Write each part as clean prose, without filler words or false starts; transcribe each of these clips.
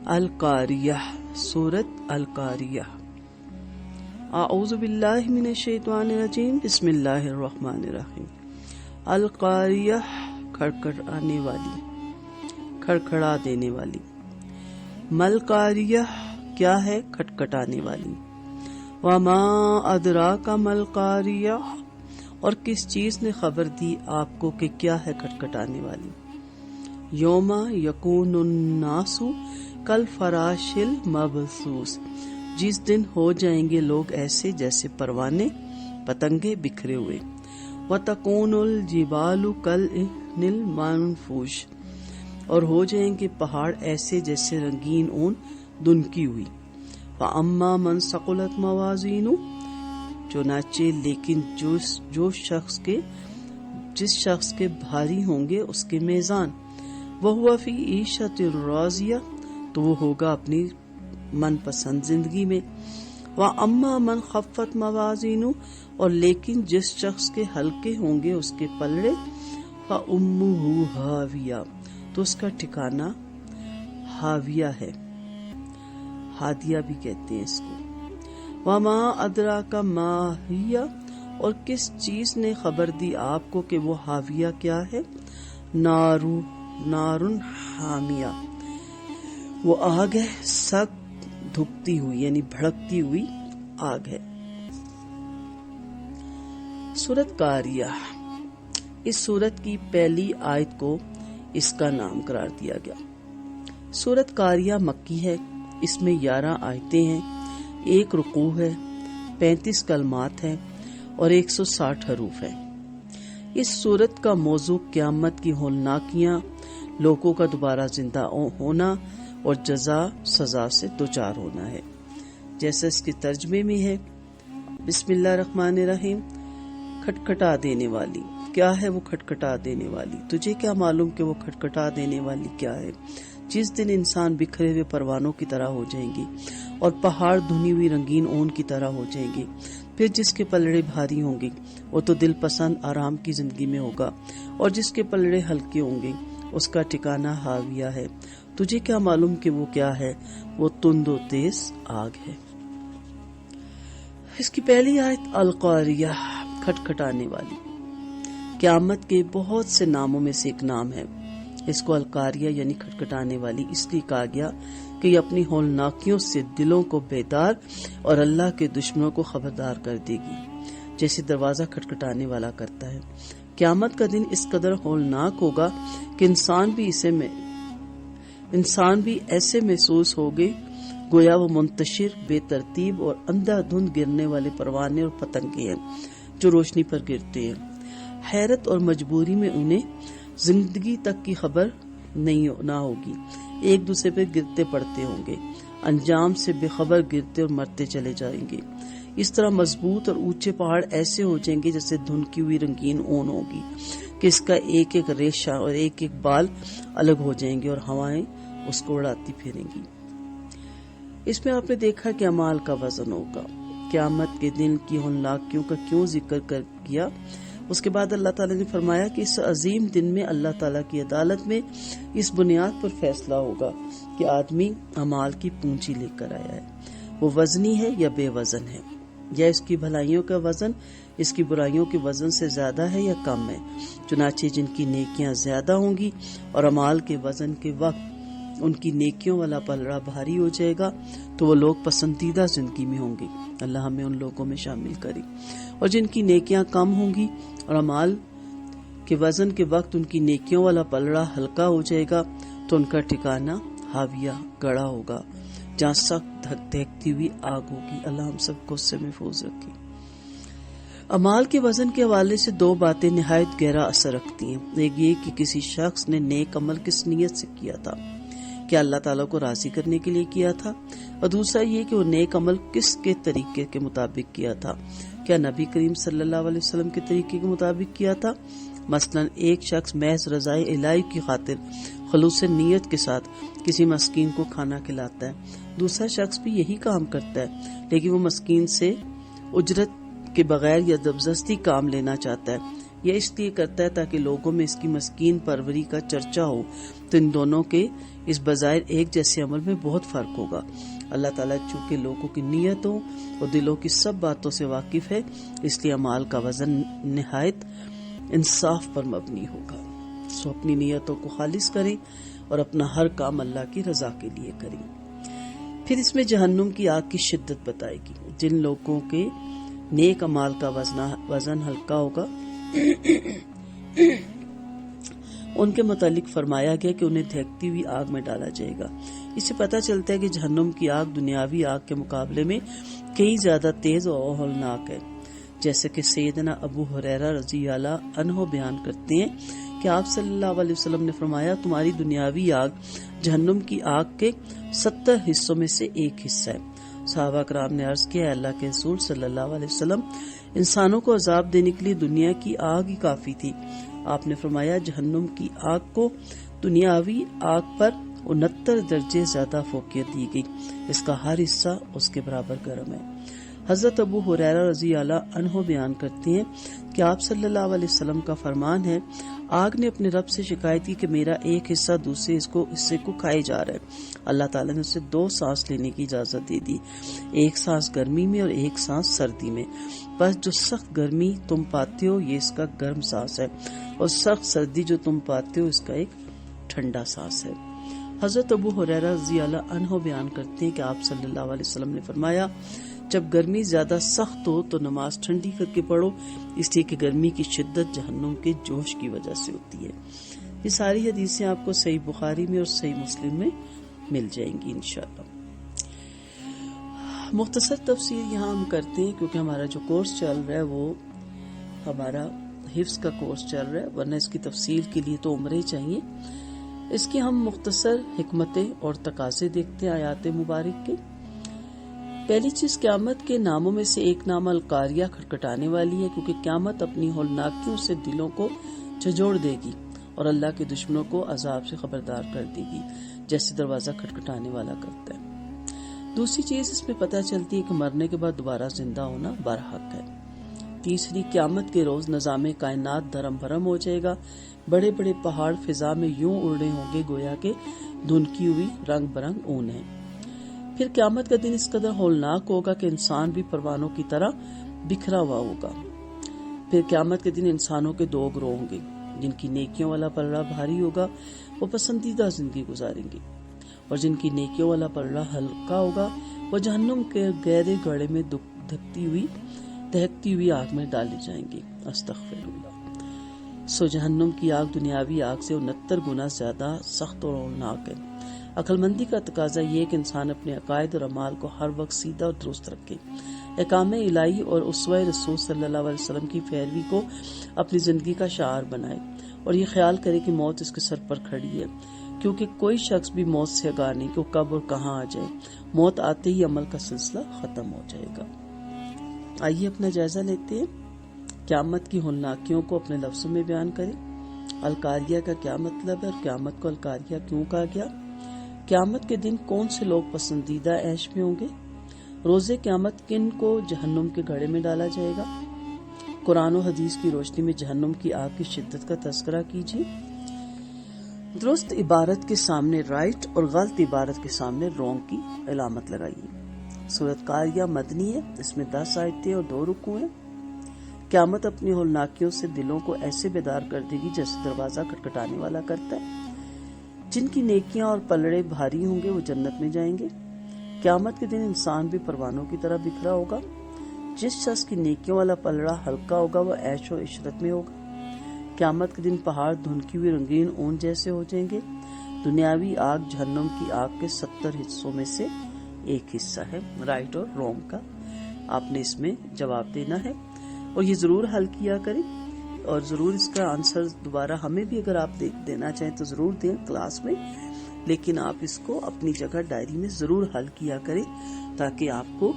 القاریہ، سورۃ القاریہ۔ اعوذ باللہ من الشیطان الرجیم، بسم اللہ الرحمن الرحیم۔ القاریہ، کھڑکھڑانے والی، کھڑکھڑا دینے والی۔ مل قاریہ، کیا ہے کھٹکھٹانے والی۔ وما ادراک مل قاریہ، اور کس چیز نے خبر دی آپ کو کہ کیا ہے کھٹکھٹانے والی۔ یوم یکون الناس کالفراش المبثوث، جس دن ہو جائیں گے لوگ ایسے جیسے پروانے پتنگے بکھرے ہوئے۔ وتکون الجبال کالعہن المنفوش، اور ہو جائیں گے پہاڑ ایسے جیسے رنگین اون دھنکی ہوئی۔ فاما من ثقلت موازینہ، چنانچہ لیکن جس شخص کے بھاری ہوں گے اس کے میزان، وہو فی عیشۃ راضیہ، تو وہ ہوگا اپنی من پسند زندگی میں۔ واما من خفت موازینہ، اور لیکن جس شخص کے ہلکے ہوں گے اس کے پلڑے، فامہ ہاویہ، تو اس کا ٹھکانہ ہاویہ ہے، ہادیہ بھی کہتے ہیں اس کو۔ وما ادراک ما ہی، اور کس چیز نے خبر دی آپ کو کہ وہ ہاویہ کیا ہے۔ نارن حامیہ، وہ آگ ہے سخت دھکتی ہوئی، یعنی بھڑکتی ہوئی آگ ہے۔ سورۃ قاریہ، اس سورت کی پہلی آیت کو اس کا نام قرار دیا گیا۔ سورۃ قاریہ مکی ہے، اس میں 11 آیتیں ہیں، 1 رکوع ہے، 35 کلمات ہیں اور 160 حروف ہیں۔ اس سورت کا موضوع قیامت کی ہولناکیاں، لوگوں کا دوبارہ زندہ ہونا اور جزا سزا سے دوچار ہونا ہے۔ جیسا اس کے ترجمے میں ہے، بسم اللہ الرحمن الرحیم۔ کھٹکھٹا دینے والی، کیا ہے وہ کھٹکھٹا دینے والی؟ تجھے کیا معلوم کہ وہ کھٹکھٹا دینے والی کیا ہے؟ جس دن انسان بکھرے ہوئے پروانوں کی طرح ہو جائیں گے اور پہاڑ دھنی ہوئی رنگین اون کی طرح ہو جائیں گے۔ پھر جس کے پلڑے بھاری ہوں گے وہ تو دل پسند آرام کی زندگی میں ہوگا، اور جس کے پلڑے ہلکے ہوں گے اس کا ٹھکانہ ہاویہ ہے۔ تجھے کیا معلوم کہ وہ کیا ہے؟ وہ تند و تیز آگ ہے۔ اس کی پہلی آیت القاریہ، کھٹکھٹانے والی، قیامت کے بہت سے ناموں میں سے ایک نام ہے۔ اس کو القاریہ یعنی کھٹکھٹانے والی اس لیے کہا گیا کہ یہ اپنی ہولناکیوں سے دلوں کو بیدار اور اللہ کے دشمنوں کو خبردار کر دے گی، جیسے دروازہ کھٹکھٹانے والا کرتا ہے۔ قیامت کا دن اس قدر ہولناک ہوگا کہ انسان بھی ایسے محسوس ہوگے گویا وہ منتشر، بے ترتیب اور اندھا دھند گرنے والے پروانے اور پتنگے ہیں جو روشنی پر گرتے ہیں۔ حیرت اور مجبوری میں انہیں زندگی تک کی خبر نہ ہوگی، ایک دوسرے پہ گرتے پڑتے ہوں گے، انجام سے بے خبر گرتے اور مرتے چلے جائیں گے۔ اس طرح مضبوط اور اونچے پہاڑ ایسے ہو جائیں گے جیسے دھنکی ہوئی رنگین اون ہوگی کہ اس کا ایک ایک ریشہ اور ایک ایک بال الگ ہو جائیں گے اور ہوائیں اس کو اڑاتی پھریں گی۔ اس میں آپ نے دیکھا کہ اعمال کا وزن ہوگا۔ قیامت کے دن کی ہولناکیوں کا کیوں ذکر کیا؟ اس کے بعد اللہ تعالیٰ نے فرمایا کہ اس عظیم دن میں اللہ تعالیٰ کی عدالت میں اس بنیاد پر فیصلہ ہوگا کہ آدمی اعمال کی پونجی لے کر آیا ہے، وہ وزنی ہے یا بے وزن ہے، یا اس کی بھلائیوں کا وزن اس کی برائیوں کے وزن سے زیادہ ہے یا کم ہے۔ چنانچہ جن کی نیکیاں زیادہ ہوں گی اور اعمال کے وزن کے وقت ان کی نیکیوں والا پلڑا بھاری ہو جائے گا تو وہ لوگ پسندیدہ زندگی میں ہوں گے، اللہ ہمیں ان لوگوں میں شامل کرے۔ اور جن کی نیکیاں کم ہوں گی اور اعمال کے وزن کے وقت ان کی نیکیوں والا پلڑا ہلکا ہو جائے گا تو ان کا ٹھکانہ ہاویہ، گڑھا ہوگا، جہاں سخت دہکتی ہوئی آگ ہوگی۔ اللہ ہم سب کو اس سے محفوظ رکھے۔ اعمال کے وزن کے حوالے سے 2 باتیں نہایت گہرا اثر رکھتی ہیں۔ ایک یہ کہ کسی شخص نے نیک عمل کس نیت سے کیا تھا، کیا اللہ تعالیٰ کو راضی کرنے کے لیے کیا تھا، اور دوسرا یہ کہ وہ نیک عمل کس کے طریقے کے مطابق کیا تھا، کیا نبی کریم صلی اللہ علیہ وسلم کے طریقے کے مطابق کیا تھا۔ مثلا ایک شخص محض رضائے الہی کی خاطر خلوص نیت کے ساتھ کسی مسکین کو کھانا کھلاتا ہے، دوسرا شخص بھی یہی کام کرتا ہے لیکن وہ مسکین سے اجرت کے بغیر یا زبردستی کام لینا چاہتا ہے، یہ اس لیے کرتا ہے تاکہ لوگوں میں اس کی مسکین پروری کا چرچا ہو تو ان دونوں کے اس بظاہر ایک جیسے عمل میں بہت فرق ہوگا۔ اللہ تعالیٰ چونکہ لوگوں کی نیتوں اور دلوں کی سب باتوں سے واقف ہے، اس لیے اعمال کا وزن نہایت انصاف پر مبنی ہوگا۔ سو اپنی نیتوں کو خالص کریں اور اپنا ہر کام اللہ کی رضا کے لیے کریں۔ پھر اس میں جہنم کی آگ کی شدت بتائے گی۔ جن لوگوں کے نیک اعمال کا وزن ہلکا ہوگا ان کے متعلق فرمایا گیا کہ انہیں دہکتی ہوئی آگ میں ڈالا جائے گا۔ اس سے پتہ چلتا ہے کہ جہنم کی آگ دنیاوی آگ کے مقابلے میں کئی زیادہ تیز اور ہولناک ہے، جیسے کہ سیدنا ابو ہریرہ رضی اللہ عنہ بیان کرتے ہیں کہ آپ صلی اللہ علیہ وسلم نے فرمایا، تمہاری دنیاوی آگ جہنم کی آگ کے 70 حصوں میں سے ایک حصہ ہے۔ صحابہ کرام نے عرض کیا، اللہ کے رسول صلی اللہ علیہ وسلم، انسانوں کو عذاب دینے کے لیے دنیا کی آگ ہی کافی تھی۔ آپ نے فرمایا، جہنم کی آگ کو دنیاوی آگ پر 69 درجے زیادہ فوقیت دی گئی، اس کا ہر حصہ اس کے برابر گرم ہے۔ حضرت ابو ہریرہ رضی اللہ عنہ بیان کرتے ہیں کہ آپ صلی اللہ علیہ وسلم کا فرمان ہے، آگ نے اپنے رب سے شکایت کی کہ میرا ایک حصہ دوسرے حصے کو کھائے جا رہا ہے۔ اللہ تعالیٰ نے اسے 2 سانس لینے کی اجازت دے دی، ایک سانس گرمی میں اور ایک سانس سردی میں۔ بس جو سخت گرمی تم پاتے ہو یہ اس کا گرم سانس ہے، اور سخت سردی جو تم پاتے ہو اس کا ایک ٹھنڈا سانس ہے۔ حضرت ابو ہریرہ رضی اللہ عنہ بیان کرتے ہیں کہ آپ صلی اللہ علیہ وسلم نے فرمایا، جب گرمی زیادہ سخت ہو تو نماز ٹھنڈی کر کے پڑھو، اس لیے کہ گرمی کی شدت جہنم کے جوش کی وجہ سے ہوتی ہے۔ یہ ساری حدیثیں آپ کو صحیح بخاری میں اور صحیح مسلم میں مل جائیں گی انشاءاللہ۔ مختصر تفسیر یہاں ہم کرتے ہیں کیونکہ ہمارا جو کورس چل رہا ہے وہ ہمارا حفظ کا کورس چل رہا ہے، ورنہ اس کی تفصیل کے لیے تو عمریں چاہیے۔ اس کی ہم مختصر حکمتیں اور تقاضے دیکھتے ہیں آیات مبارک کے۔ پہلی چیز، قیامت کے ناموں میں سے ایک نام القاریہ کھٹکھٹانے والی ہے، کیونکہ قیامت اپنی ہولناکیوں سے دلوں کو جھنجھوڑ دے گی اور اللہ کے دشمنوں کو عذاب سے خبردار کر دے گی، جیسے دروازہ کھٹکھٹانے والا کرتا ہے۔ دوسری چیز اس میں پتہ چلتی ہے کہ مرنے کے بعد دوبارہ زندہ ہونا برحق ہے۔ تیسری، قیامت کے روز نظام کائنات دھرم بھرم ہو جائے گا، بڑے بڑے پہاڑ فضا میں یوں اڑ رہے ہوں گے گویا کہ دھنکی ہوئی رنگ برنگ اون ہے۔ پھر قیامت کا دن اس قدر ہولناک ہوگا کہ انسان بھی پروانوں کی طرح بکھرا ہوا ہوگا۔ پھر قیامت کے دن انسانوں کے 2 گروہ ہوں گے، جن کی نیکیوں والا پلڑا بھاری ہوگا وہ پسندیدہ زندگی گزاریں گے، اور جن کی نیکیوں والا پلڑا ہلکا ہوگا وہ جہنم کے گہرے گڑھے میں دہکتی ہوئی آگ میں ڈالے جائیں گے۔ استغفر اللہ۔ سو جہنم کی آگ دنیاوی آگ سے 69 گنا زیادہ سخت اور ہولناک ہے۔ عقل مندی کا تقاضا یہ ہے کہ انسان اپنے عقائد اور اعمال کو ہر وقت سیدھا اور درست رکھے، احکام الہی اور اسوہ رسول صلی اللہ علیہ وسلم کی پیروی کو اپنی زندگی کا شعار بنائے، اور یہ خیال کرے کہ موت اس کے سر پر کھڑی ہے، کیونکہ کوئی شخص بھی موت سے آگاہ نہیں کہ وہ کب اور کہاں آ جائے۔ موت آتے ہی عمل کا سلسلہ ختم ہو جائے گا۔ آئیے اپنا جائزہ لیتے ہیں۔ قیامت کی ہولناکیوں کو اپنے لفظوں میں بیان کریں۔ القاریہ کا کیا مطلب ہے اور قیامت کو القاریہ کیوں کہا گیا؟ قیامت کے دن کون سے لوگ پسندیدہ عیش میں ہوں گے؟ روز قیامت کن کو جہنم کے گڑھے میں ڈالا جائے گا؟ قرآن و حدیث کی روشنی میں جہنم کی آگ کی شدت کا تذکرہ کیجیے۔ درست عبارت کے سامنے رائٹ اور غلط عبارت کے سامنے رونگ کی علامت لگائیے۔ سورۃ قاریہ مدنی ہے، اس میں 10 آیتیں اور 2 رکوع ہیں۔ قیامت اپنی ہولناکیوں سے دلوں کو ایسے بیدار کر دے گی جیسے دروازہ کھٹکھٹانے والا کرتا ہے۔ جن کی نیکیاں اور پلڑے بھاری ہوں گے وہ جنت میں جائیں گے۔ قیامت کے دن انسان بھی پروانوں کی طرح بکھرا ہوگا۔ جس شخص کی نیکیوں والا پلڑا ہلکا ہوگا وہ عیش و عشرت میں ہوگا۔ قیامت کے دن پہاڑ دھنکی ہوئی رنگین اون جیسے ہو جائیں گے۔ دنیاوی آگ جہنم کی آگ کے 70 حصوں میں سے ایک حصہ ہے۔ رائٹ اور رونگ کا آپ نے اس میں جواب دینا ہے، اور یہ ضرور حل کیا کریں، اور ضرور اس کا آنسر دوبارہ ہمیں بھی اگر آپ دینا چاہیں تو ضرور دیں کلاس میں، لیکن آپ اس کو اپنی جگہ ڈائری میں ضرور حل کیا کریں تاکہ آپ کو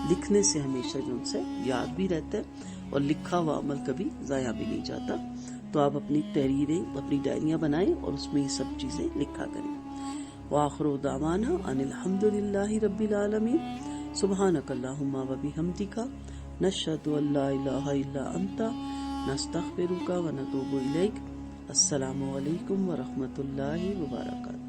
لکھنے سے ہمیشہ جو سے یاد بھی رہتا ہے اور لکھا ہوا عمل کبھی ضائع بھی نہیں جاتا۔ تو آپ اپنی تحریریں، اپنی ڈائریاں بنائیں اور اس میں یہ سب چیزیں لکھا کریں۔ وآخر دعوانا ان الحمد للہ رب العالمین۔ سبحانک اللہم و بحمدک، نشہد ان لا الہ الا انت، نستغفرک و نتوب الیک۔ السلام علیکم ورحمۃ اللہ وبرکاتہ۔